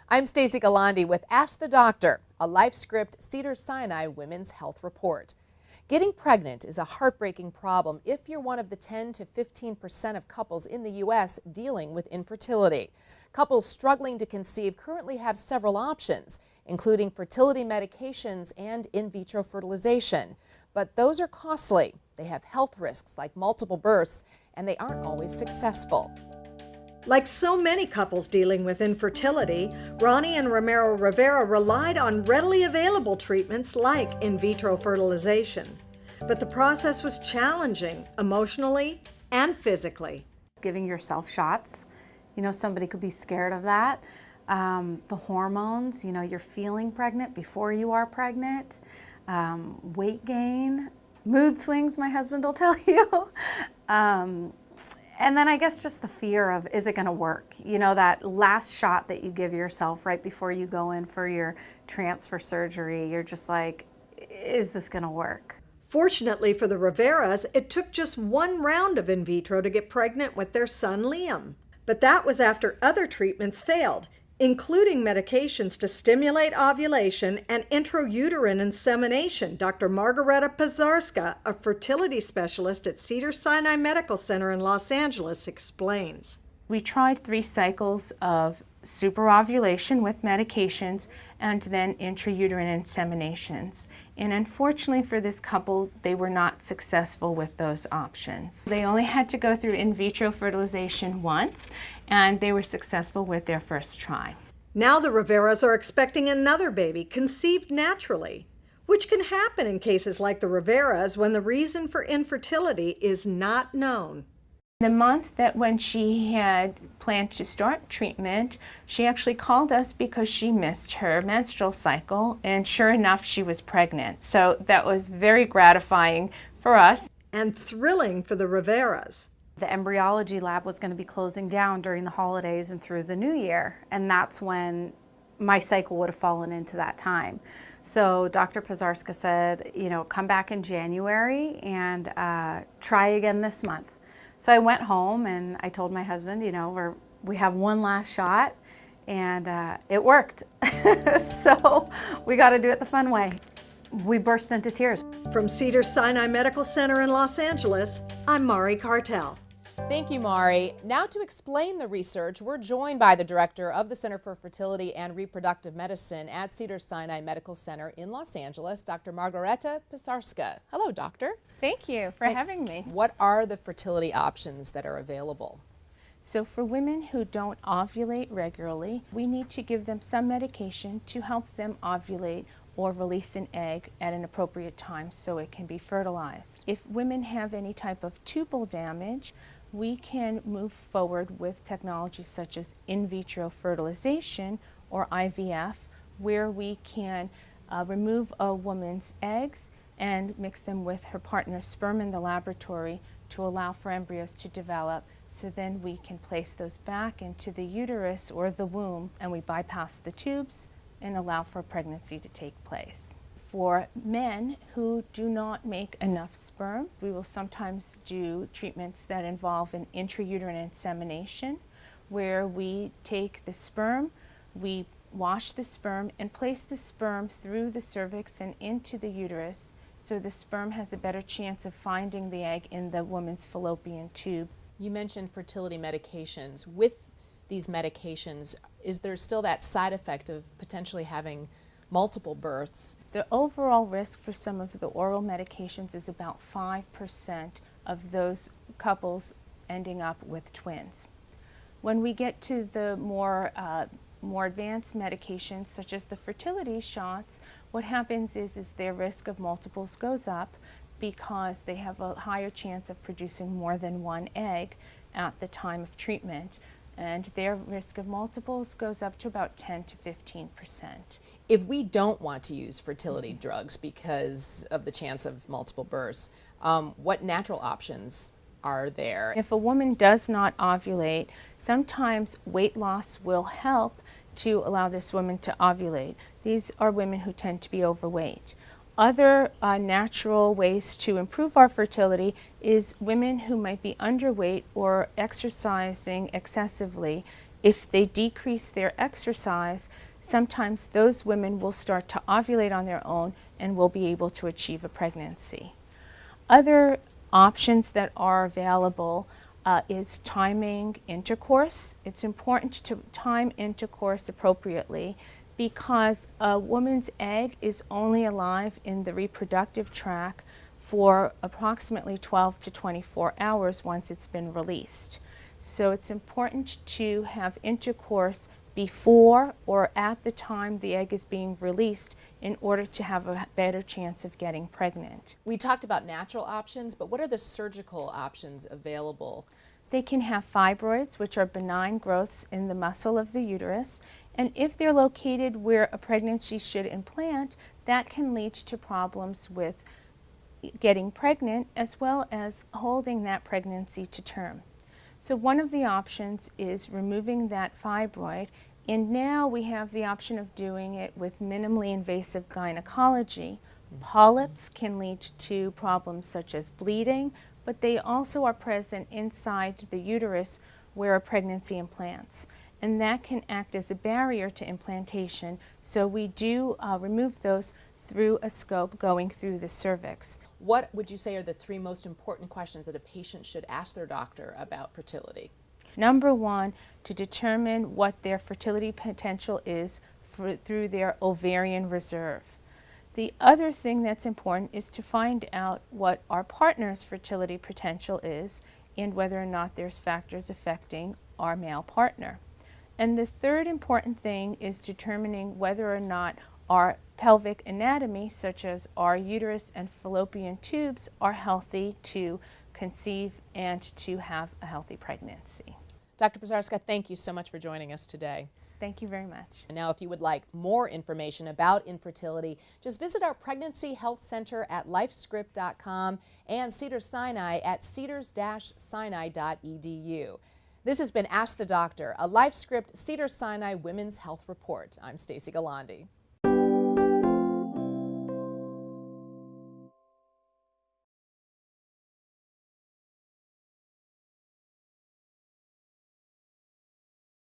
I'm Stacey Galandi with Ask the Doctor, a Lifescript Cedars-Sinai Women's Health Report. Getting pregnant is a heartbreaking problem if you're one of the 10 to 15% of couples in the U.S. dealing with infertility. Couples struggling to conceive currently have several options, including fertility medications and in vitro fertilization. But those are costly. They have health risks like multiple births, and they aren't always successful. Like so many couples dealing with infertility, Ronnie and Romero Rivera relied on readily available treatments like in vitro fertilization. But the process was challenging emotionally and physically. Giving yourself shots, somebody could be scared of that. The hormones, you're feeling pregnant before you are pregnant. Weight gain, mood swings, my husband will tell you. And then I guess just the fear of, is it going to work? That last shot that you give yourself right before you go in for your transfer surgery, you're just like, is this going to work? Fortunately for the Riveras, it took just one round of in vitro to get pregnant with their son Liam. But that was after other treatments failed, including medications to stimulate ovulation and intrauterine insemination. Dr. Margareta Pizarska, a fertility specialist at Cedars-Sinai Medical Center in Los Angeles, explains. We tried 3 cycles of superovulation with medications and then intrauterine inseminations. And unfortunately for this couple, they were not successful with those options. They only had to go through in vitro fertilization once, and they were successful with their first try. Now the Riveras are expecting another baby conceived naturally, which can happen in cases like the Riveras when the reason for infertility is not known. The month that when she had planned to start treatment, she actually called us because she missed her menstrual cycle, and sure enough, she was pregnant. So that was very gratifying for us. And thrilling for the Riveras. The embryology lab was going to be closing down during the holidays and through the new year, and that's when my cycle would have fallen into that time. So Dr. Pizarska said, come back in January and try again this month. So I went home and I told my husband, we have one last shot, and it worked. So we got to do it the fun way. We burst into tears. From Cedars-Sinai Medical Center in Los Angeles, I'm Mari Cartel. Thank you, Mari. Now to explain the research, we're joined by the director of the Center for Fertility and Reproductive Medicine at Cedars-Sinai Medical Center in Los Angeles, Dr. Margareta Pizarska. Hello, doctor. Thank you for having me. What are the fertility options that are available? So for women who don't ovulate regularly, we need to give them some medication to help them ovulate or release an egg at an appropriate time so it can be fertilized. If women have any type of tubal damage, we can move forward with technologies such as in vitro fertilization or IVF, where we can remove a woman's eggs and mix them with her partner's sperm in the laboratory to allow for embryos to develop, so then we can place those back into the uterus or the womb, and we bypass the tubes and allow for pregnancy to take place. For men who do not make enough sperm, we will sometimes do treatments that involve an intrauterine insemination, where we take the sperm, we wash the sperm, and place the sperm through the cervix and into the uterus, so the sperm has a better chance of finding the egg in the woman's fallopian tube. You mentioned fertility medications. With these medications, is there still that side effect of potentially having multiple births? The overall risk for some of the oral medications is about 5% of those couples ending up with twins. When we get to the more advanced medications, such as the fertility shots, what happens is their risk of multiples goes up because they have a higher chance of producing more than one egg at the time of treatment, and their risk of multiples goes up to about 10 to 15%. If we don't want to use fertility drugs because of the chance of multiple births, what natural options are there? If a woman does not ovulate, sometimes weight loss will help to allow this woman to ovulate. These are women who tend to be overweight. Other natural ways to improve our fertility is women who might be underweight or exercising excessively. if they decrease their exercise, sometimes those women will start to ovulate on their own and will be able to achieve a pregnancy. Other options that are available is timing intercourse. It's important to time intercourse appropriately because a woman's egg is only alive in the reproductive tract for approximately 12 to 24 hours once it's been released. So it's important to have intercourse before or at the time the egg is being released in order to have a better chance of getting pregnant. We talked about natural options, but what are the surgical options available? They can have fibroids, which are benign growths in the muscle of the uterus, and if they're located where a pregnancy should implant, that can lead to problems with getting pregnant as well as holding that pregnancy to term. So one of the options is removing that fibroid, and now we have the option of doing it with minimally invasive gynecology. Polyps can lead to problems such as bleeding, but they also are present inside the uterus where a pregnancy implants, and that can act as a barrier to implantation. So we do remove those through a scope going through the cervix. What would you say are the 3 most important questions that a patient should ask their doctor about fertility? Number 1, to determine what their fertility potential is through their ovarian reserve. The other thing that's important is to find out what our partner's fertility potential is and whether or not there's factors affecting our male partner. And the third important thing is determining whether or not our pelvic anatomy, such as our uterus and fallopian tubes, are healthy to conceive and to have a healthy pregnancy. Dr. Pizarska, thank you so much for joining us today. Thank you very much. And now, if you would like more information about infertility, just visit our Pregnancy Health Center at Lifescript.com and Cedars-Sinai at cedars-sinai.edu. This has been Ask the Doctor, a Lifescript Cedars-Sinai Women's Health Report. I'm Stacy Galandi.